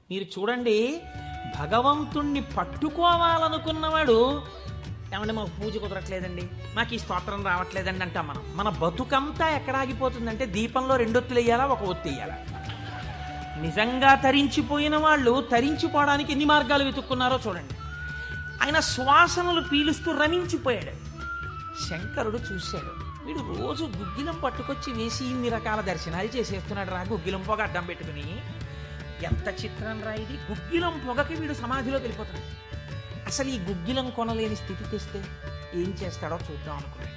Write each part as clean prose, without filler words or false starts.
మీరు చూడండి, భగవంతుణ్ణి పట్టుకోవాలనుకున్నవాడు ఏమంటే మాకు పూజ కుదరట్లేదండి, మాకు ఈ స్తోత్రం రావట్లేదండి అంటాం మనం. మన బతుకంతా ఎక్కడ ఆగిపోతుందంటే దీపంలో 2 ఒత్తులు వేయాలా, 1 ఒత్తి వేయాలా. నిజంగా తరించిపోయిన వాళ్ళు తరించిపోవడానికి ఎన్ని మార్గాలు వెతుక్కున్నారో చూడండి. ఆయన శ్వాసనలు పీలుస్తూ రమించిపోయాడు. శంకరుడు చూశాడు, వీడు రోజు గుగ్గిలం పట్టుకొచ్చి వేసి ఇన్ని రకాల దర్శనాలు చేసేస్తున్నాడు రా, గుగ్గిలం పొగ అడ్డం పెట్టుకుని. ఎంత చిత్రం రా ఇది, గుగ్గిలం పొగకి వీడు సమాధిలోకి వెళ్ళిపోతున్నాడు. అసలు ఈ గుగ్గిలం కొనలేని స్థితి తెస్తే ఏం చేస్తాడో చూద్దాం అనుకున్నాడు.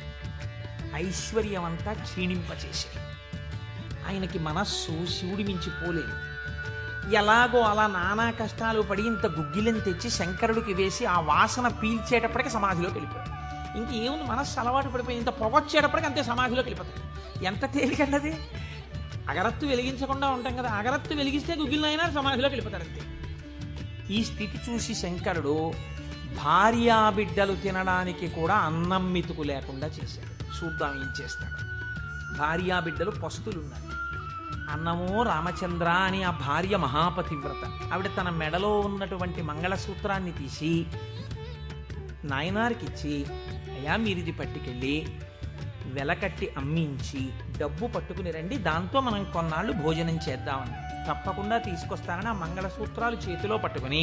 ఐశ్వర్యం అంతా క్షీణింపచేశాడు. ఆయనకి మనస్సు శివుడి మించి పోలేదు. ఎలాగో అలా నానా కష్టాలు పడి ఇంత గుగ్గిలం తెచ్చి శంకరుడికి వేసి ఆ వాసన పీల్చేటప్పటికి సమాధిలోకి వెళ్ళిపోయాడు. ఇంకేముంది, మనస్సు అలవాటు పడిపోయి ఇంత పొగొచ్చేటప్పటికి అంతే సమాధిలోకి వెళ్ళిపోతాడు. ఎంత తేలికండది. అగరత్తు వెలిగించకుండా ఉంటాం కదా, అగరత్తు వెలిగిస్తే గుగ్గిలం అయినా సమాధిలోకి వెళ్ళిపోతాడు అంతే. ఈ స్థితి చూసి శంకరుడు భార్యాబిడ్డలు తినడానికి కూడా అన్నం మెతుకు లేకుండా చేశాడు. చూద్దాం ఏం చేస్తాడు. భార్యాబిడ్డలు పస్తులున్నారు. అన్నమో రామచంద్ర అని ఆ భార్య మహాపతివ్రత. ఆవిడ తన మెడలో ఉన్నటువంటి మంగళసూత్రాన్ని తీసి నాయనారికిచ్చి, అయ్యా మీరిది పట్టుకెళ్ళి వెలకట్టి అమ్మించి డబ్బు పట్టుకుని రండి, దాంతో మనం కొన్నాళ్ళు భోజనం చేద్దామని. తప్పకుండా తీసుకొస్తానని ఆ మంగళసూత్రాలు చేతిలో పట్టుకుని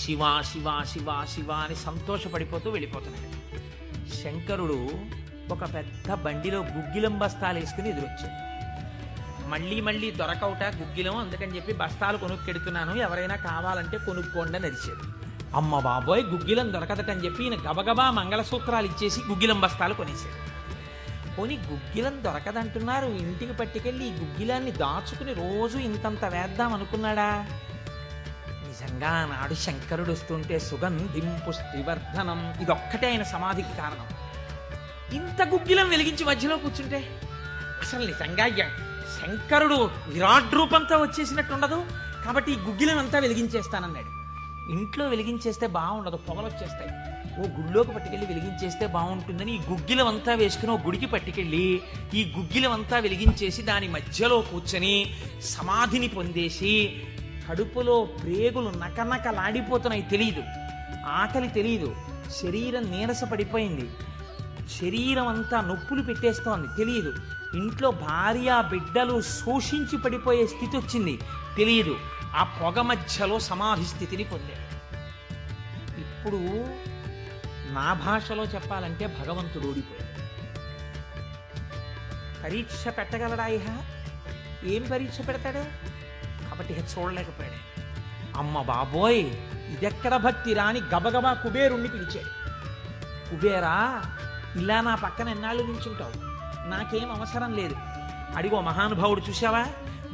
శివ శివ శివ శివ అని సంతోషపడిపోతూ వెళ్ళిపోతున్నాడు. శంకరుడు ఒక పెద్ద బండిలో గుగ్గిలం బస్తాలు వేసుకుని ఎదురొచ్చాడు. మళ్ళీ మళ్ళీ దొరకవుట గుగ్గిలం, అందుకని చెప్పి బస్తాలు కొనుక్కెడుతున్నాను, ఎవరైనా కావాలంటే కొనుక్కోండి అని అరిచాడు. అమ్మ బాబోయ్, గుగ్గిలం దొరకదటని చెప్పి ఈయన గబగబా మంగళసూత్రాలు ఇచ్చేసి గుగ్గిలం బస్తాలు కొనేశాడు. పోనీ గుగ్గిలం దొరకదంటున్నారు, ఇంటికి పట్టుకెళ్ళి ఈ గుగ్గిలాన్ని దాచుకుని రోజు ఇంతంత వేద్దాం అనుకున్నాడా? నిజంగా నాడు శంకరుడు వస్తుంటే సుగంధిం పుష్టివర్ధనం, ఇదొక్కటే ఆయన సమాధికి కారణం. ఇంత గుగ్గిలం వెలిగించి మధ్యలో కూర్చుంటే అసలు నిజంగా శంకరుడు విరాట్ రూపంతో వచ్చేసినట్టు ఉండదు. కాబట్టి ఈ గుగ్గిలం అంతా వెలిగించేస్తానన్నాడు. ఇంట్లో వెలిగించేస్తే బాగుండదు, పొగలు వచ్చేస్తాయి. ఓ గుళ్ళోకి పట్టుకెళ్ళి వెలిగించేస్తే బాగుంటుందని ఈ గుగ్గిలం అంతా వేసుకుని ఓ గుడికి పట్టుకెళ్ళి ఈ గుగ్గిలం అంతా వెలిగించేసి దాని మధ్యలో కూర్చొని సమాధిని పొందేసి కడుపులో ప్రేగులు నకనకలాడిపోతున్నాయి. తెలియదు, ఆకలి తెలియదు, శరీరం నీరస పడిపోయింది, శరీరం అంతా నొప్పులు పెట్టేస్తోంది, తెలియదు. ఇంట్లో భార్య బిడ్డలు శోషించి పడిపోయే స్థితి వచ్చింది, తెలియదు. ఆ పొగ మధ్యలో సమాధి స్థితిని పొందాడు. ఇప్పుడు నా భాషలో చెప్పాలంటే భగవంతుడు ఓడిపోయాడు. పరీక్ష పెట్టగలడా? ఇహ ఏం పరీక్ష పెడతాడు? కాబట్టి ఇహ చూడలేకపోయాడు. అమ్మ బాబోయ్, ఇదెక్కడ భక్తి రాని గబగబా కుబేరుణ్ణి పిలిచాడు. కుబేరా, ఇలా నా పక్కన ఎన్నాళ్ళు నించుంటావు, నాకేం అవసరం లేదు. అడిగో మహానుభావుడు చూసావా,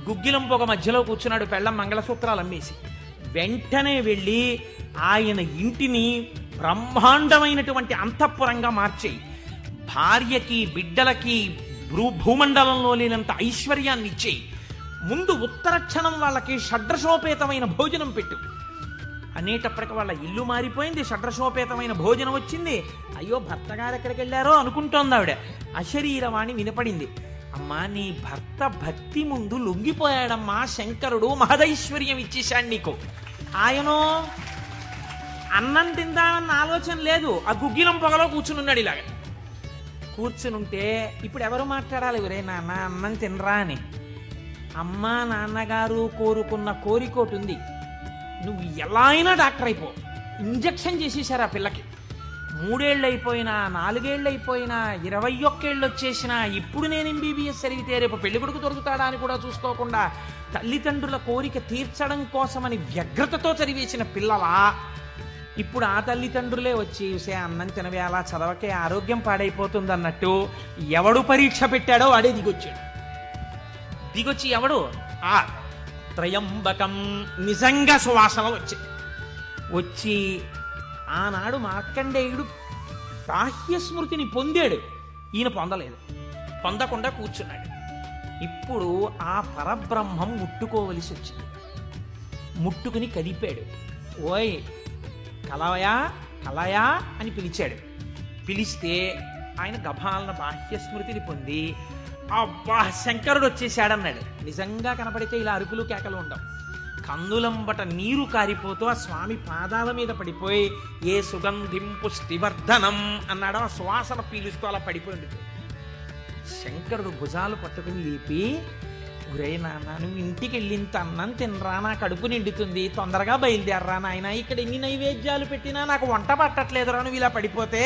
గుగ్గిలం పొగ మధ్యలో కూర్చున్నాడు, పెళ్ళం మంగళసూత్రాలు అమ్మేసి. వెంటనే వెళ్ళి ఆయన ఇంటిని బ్రహ్మాండమైనటువంటి అంతఃపురంగా మార్చేయి, భార్యకి బిడ్డలకి భూమండలంలో లేనంత ఐశ్వర్యాన్ని ఇచ్చేయి, ముందు ఉత్తర క్షణం వాళ్ళకి షడ్రసోపేతమైన భోజనం పెట్టు అనేటప్పటికి వాళ్ళ ఇల్లు మారిపోయింది, షడ్రసోపేతమైన భోజనం వచ్చింది. అయ్యో భర్త గారు ఎక్కడికి వెళ్ళారో అనుకుంటోంది ఆవిడ. అశరీరవాణి వినపడింది. అమ్మా, నీ భర్త భక్తి ముందు లొంగిపోయాడమ్మా, శంకరుడు మహదైశ్వర్యం ఇచ్చేశాడు నీకు. ఆయనో అన్నం తిందామన్న ఆలోచన లేదు, ఆ గుగ్గిలం పొగలో కూర్చునున్నాడు. ఇలాగ కూర్చునుంటే ఇప్పుడు ఎవరు మాట్లాడాలి? ఒరే నాన్న అన్నం తినరా అని. అమ్మా నాన్నగారు కోరుకున్న కోరికోటి ఉంది, నువ్వు ఎలా అయినా డాక్టర్ అయిపో. ఇంజక్షన్ చేసేశారు ఆ పిల్లకి. 3 ఏళ్ళు అయిపోయినా, 4 ఏళ్ళు అయిపోయినా, 21 ఏళ్ళు వచ్చేసినా, ఇప్పుడు నేను MBBS చదివితే రేపు పెళ్లి కొడుకు దొరుకుతాడా అని కూడా చూసుకోకుండా తల్లిదండ్రుల కోరిక తీర్చడం కోసమని వ్యగ్రతతో చదివేసిన పిల్లలా ఇప్పుడు ఆ తల్లిదండ్రులే వచ్చి చూసే అన్నం తినవే, అలా చదవకే ఆరోగ్యం పాడైపోతుంది అన్నట్టు ఎవడు పరీక్ష పెట్టాడో వాడే దిగొచ్చాడు. దిగొచ్చి ఎవడు ఆ త్రయంబకం నిజంగా సువాసనలు వచ్చి ఆనాడు మార్కండేయుడు బాహ్య స్మృతిని పొందాడు, ఈయన పొందలేదు, పొందకుండా కూర్చున్నాడు. ఇప్పుడు ఆ పరబ్రహ్మం ముట్టుకోవలసి వచ్చింది. ముట్టుకుని కదిపాడు. ఓయ్ కలవయా కలయా అని పిలిచాడు. పిలిస్తే ఆయన గభాలన బాహ్య స్మృతిని పొంది అబ్బా శంకరుడు వచ్చేసాడన్నాడు. నిజంగా కనపడితే ఇలా అరుపులు కేకలు ఉండవు. కందులంబట నీరు కారిపోతూ ఆ స్వామి పాదాల మీద పడిపోయి ఏ సుగంధిం పుష్టివర్ధనం అన్నాడు. ఆ సువాసన పీలుస్తూ అలా పడిపోయింది. శంకరుడు భుజాలు పట్టుకుని లేపి, ఒరే నాన్న, నువ్వు ఇంటికి వెళ్ళింత అన్నం తినరా, నా కడుపు నిండుతుంది, తొందరగా బయలుదేరరా నాయన, ఇక్కడ ఎన్ని నైవేద్యాలు పెట్టినా నాకు వంట పట్టట్లేదురా, నువ్వు ఇలా పడిపోతే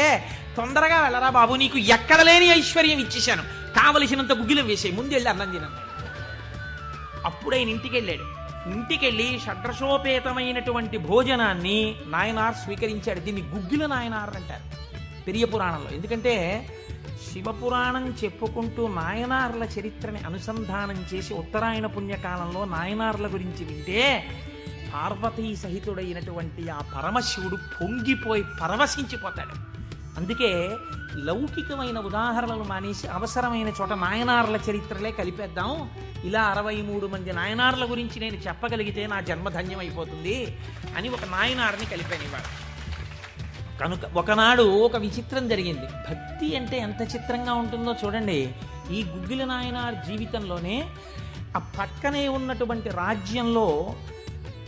తొందరగా వెళ్ళరా బాబు, నీకు ఎక్కడ లేని ఐశ్వర్యం ఇచ్చేశాను, కావలసినంత గుగ్గిలం వేసే, ముందు వెళ్ళి అన్నం తినను. అప్పుడు ఆయన ఇంటికి వెళ్ళాడు. ఇంటికెళ్ళి షడ్రసోపేతమైనటువంటి భోజనాన్ని నాయనార్ స్వీకరించాడు. దీన్ని గుగ్గిల నాయనార్ అంటారు పెరియ పురాణంలో. ఎందుకంటే శివపురాణం చెప్పుకుంటూ నాయనార్ల చరిత్రని అనుసంధానం చేసి ఉత్తరాయణ పుణ్యకాలంలో నాయనార్ల గురించి వింటే పార్వతీ సహితుడైనటువంటి ఆ పరమశివుడు పొంగిపోయి పరవశించిపోతాడు. అందుకే లౌకికమైన ఉదాహరణలు మానేసి అవసరమైన చోట నాయనార్ల చరిత్రలే కలిపేద్దాం. ఇలా 63 మంది నాయనార్ల గురించి నేను చెప్పగలిగితే నా జన్మధన్యం అయిపోతుంది అని ఒక నాయనార్ని కలిపానివాడు. కనుక ఒకనాడు ఒక విచిత్రం జరిగింది. భక్తి అంటే ఎంత చిత్రంగా ఉంటుందో చూడండి. ఈ గుగ్గిల నాయనార్ జీవితంలోనే ఆ పక్కనే ఉన్నటువంటి రాజ్యంలో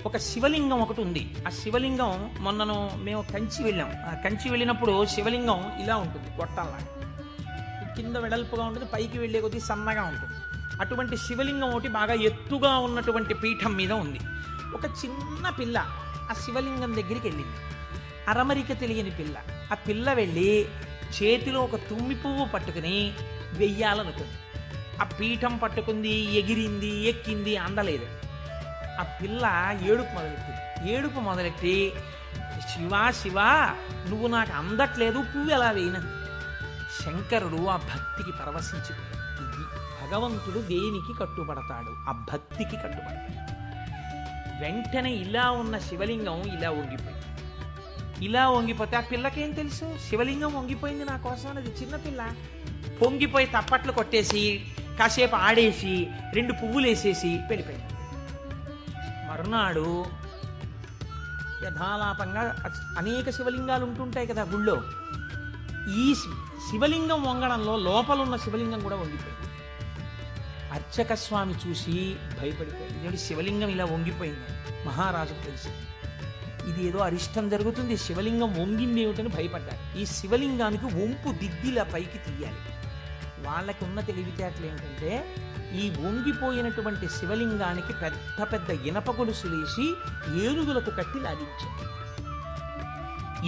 ఒక శివలింగం ఒకటి ఉంది. ఆ శివలింగం మొన్నను మేము కంచి వెళ్ళాం. ఆ కంచి వెళ్ళినప్పుడు శివలింగం ఇలా ఉంటుంది, గొట్టంలా కింద వెడల్పుగా ఉంటుంది, పైకి వెళ్ళే కొద్దీ సన్నగా ఉంటుంది. అటువంటి శివలింగం ఒకటి బాగా ఎత్తుగా ఉన్నటువంటి పీఠం మీద ఉంది. ఒక చిన్న పిల్ల ఆ శివలింగం దగ్గరికి వెళ్ళింది. అరమరిక తెలియని పిల్ల. ఆ పిల్ల వెళ్ళి చేతిలో ఒక తుమ్మి పువ్వు పట్టుకుని వెయ్యాలనుకుంది. ఆ పీఠం పట్టుకుంది, ఎగిరింది, ఎక్కింది, అందలేదు. ఆ పిల్ల ఏడుపు మొదలెట్టి శివా శివా, నువ్వు నాకు అందట్లేదు, పువ్వు ఎలా వేయను. శంకరుడు ఆ భక్తికి పరవశించిపోయాడు. ఇది భగవంతుడు దేనికి కట్టుబడతాడు? ఆ భక్తికి కట్టుబడతాడు. వెంటనే ఇలా ఉన్న శివలింగం ఇలా వంగిపోతే ఆ పిల్లకేం తెలుసు? శివలింగం వంగిపోయింది నా కోసం. అది చిన్నపిల్ల పొంగిపోయి తప్పట్లు కొట్టేసి కాసేపు ఆడేసి 2 పువ్వులు వేసేసి వెళ్ళిపోయింది. మరునాడు యథాలాపంగా అనేక శివలింగాలు ఉంటుంటాయి కదా గుళ్ళో. ఈ శివలింగం వంగడంలో లోపలున్న శివలింగం కూడా వంగిపోయింది. అర్చక స్వామి చూసి భయపడిపోయింది. ఇదేంటి శివలింగం ఇలా వంగిపోయింది? మహారాజుకు తెలిసింది. ఇది ఏదో అరిష్టం జరుగుతుంది, శివలింగం వంగింది ఏమిటని భయపడ్డారు. ఈ శివలింగానికి వంపు దిద్దిలా పైకి తీయాలి. వాళ్ళకి ఉన్న తెలివితేటలు ఏమిటంటే ఈ వంగిపోయినటువంటి శివలింగానికి పెద్ద పెద్ద ఇనప గొలుసులేసి ఏనుగులకు కట్టి లాగించారు.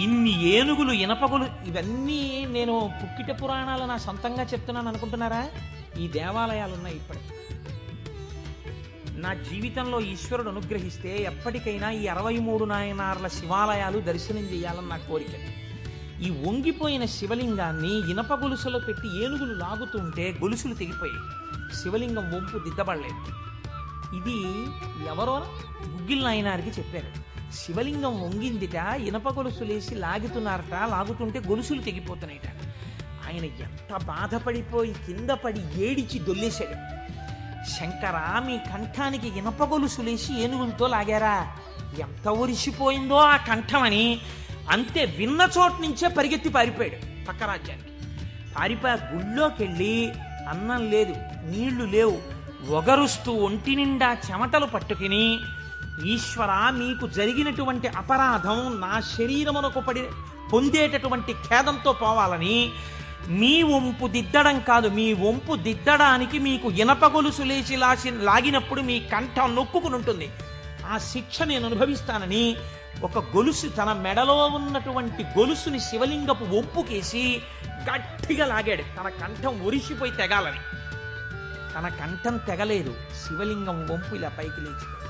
ఇన్ని ఏనుగులు, ఇనపగొలు, ఇవన్నీ నేను పుక్కిట పురాణాలు నా సొంతంగా చెప్తున్నాను అనుకుంటున్నారా? ఈ దేవాలయాలు ఉన్నాయి ఇప్పటికి. నా జీవితంలో ఈశ్వరుడు అనుగ్రహిస్తే ఎప్పటికైనా ఈ 63 నాయనార్ల శివాలయాలు దర్శనం చేయాలని నా కోరిక. ఈ వంగిపోయిన శివలింగాన్ని ఇనప గొలుసులో పెట్టి ఏనుగులు లాగుతుంటే గొలుసులు తెగిపోయాయి. శివలింగం వంపు దిద్దబడలేదు. ఇది ఎవరో గుగ్గిల నాయనారికి చెప్పారు. శివలింగం వంగిందిట, ఇనప గొలుసులేసి లాగుతున్నారట, లాగుతుంటే గొలుసులు తెగిపోతున్నాయిట. ఆయన ఎంత బాధపడిపోయి కింద పడి ఏడిచి దొల్లేశాడు. శంకరా, మీ కంఠానికి ఇనప గొలుసులేసి ఏనుగులతో లాగారా? ఎంత ఒరిసిపోయిందో ఆ కంఠం అని. అంతే, విన్న చోటు నుంచే పరిగెత్తి పారిపోయాడు పక్క రాజ్యానికి. పారిపోయి గుళ్ళోకి వెళ్ళి అన్నం లేదు, నీళ్లు లేవు, ఒగరుస్తూ ఒంటి నిండా చెమటలు పట్టుకుని, ఈశ్వర, మీకు జరిగినటువంటి అపరాధం నా శరీరమునకు పొందేటటువంటి ఖేదంతో పోవాలని మీ వంపు దిద్దడం కాదు, మీ వంపు దిద్దడానికి మీకు ఇనప గొలుసు లేచి లాగినప్పుడు మీ కంఠం నొక్కుకుని ఉంటుంది, ఆ శిక్ష నేను అనుభవిస్తానని ఒక గొలుసు, తన మెడలో ఉన్నటువంటి గొలుసుని శివలింగపు వంపుకేసి గట్టిగా లాగాడు. తన కంఠం ఒరిసిపోయి తెగాలని. తన కంఠం తెగలేదు, శివలింగం వంపు ఇలా పైకి లేచిపోయింది.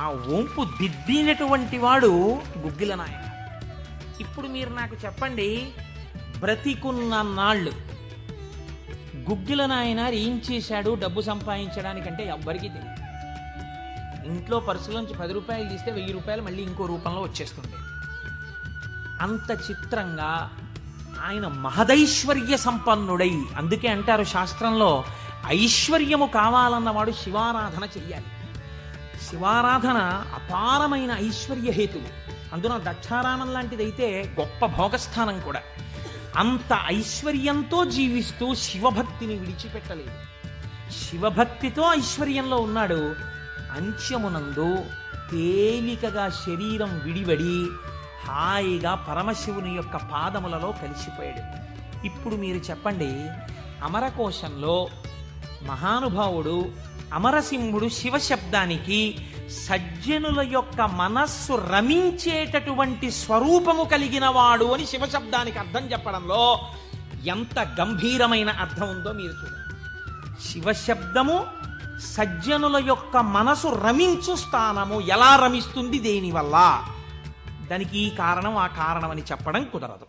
ఆ వంపు దిద్దినటువంటి వాడు గుగ్గిల నాయన. ఇప్పుడు మీరు నాకు చెప్పండి, బ్రతికున్న నాళ్ళు గుగ్గిల నాయన ఏం చేశాడు డబ్బు సంపాదించడానికంటే ఎవ్వరికీ తెలియదు. ఇంట్లో పర్సులోంచి 10 రూపాయలు తీస్తే 1000 రూపాయలు మళ్ళీ ఇంకో రూపంలో వచ్చేస్తుంది. అంత చిత్రంగా ఆయన మహదైశ్వర్య సంపన్నుడై, అందుకే అంటారు శాస్త్రంలో, ఐశ్వర్యము కావాలన్నవాడు శివారాధన చెయ్యాలి. శివారాధన అపారమైన ఐశ్వర్య హేతువు. అందున దక్షారామం లాంటిదైతే గొప్ప భోగస్థానం కూడా. అంత ఐశ్వర్యంతో జీవిస్తూ శివభక్తిని విడిచిపెట్టలేదు. శివభక్తితో ఐశ్వర్యంలో ఉన్నాడు. అంత్యమునందు తేలికగా శరీరం విడివడి హాయిగా పరమశివుని యొక్క పాదములలో కలిసిపోయాడు. ఇప్పుడు మీరు చెప్పండి, అమరకోశంలో మహానుభావుడు అమరసింహుడు శివశబ్దానికి సజ్జనుల యొక్క మనస్సు రమించేటటువంటి స్వరూపము కలిగిన వాడు అని శివశబ్దానికి అర్థం చెప్పడంలో ఎంత గంభీరమైన అర్థం ఉందో మీరు చూడండి. శివశబ్దము సజ్జనుల యొక్క మనసు రమించు స్థానము. ఎలా రమిస్తుంది? దేనివల్ల? దానికి ఈ కారణం ఆ కారణం అని చెప్పడం కుదరదు.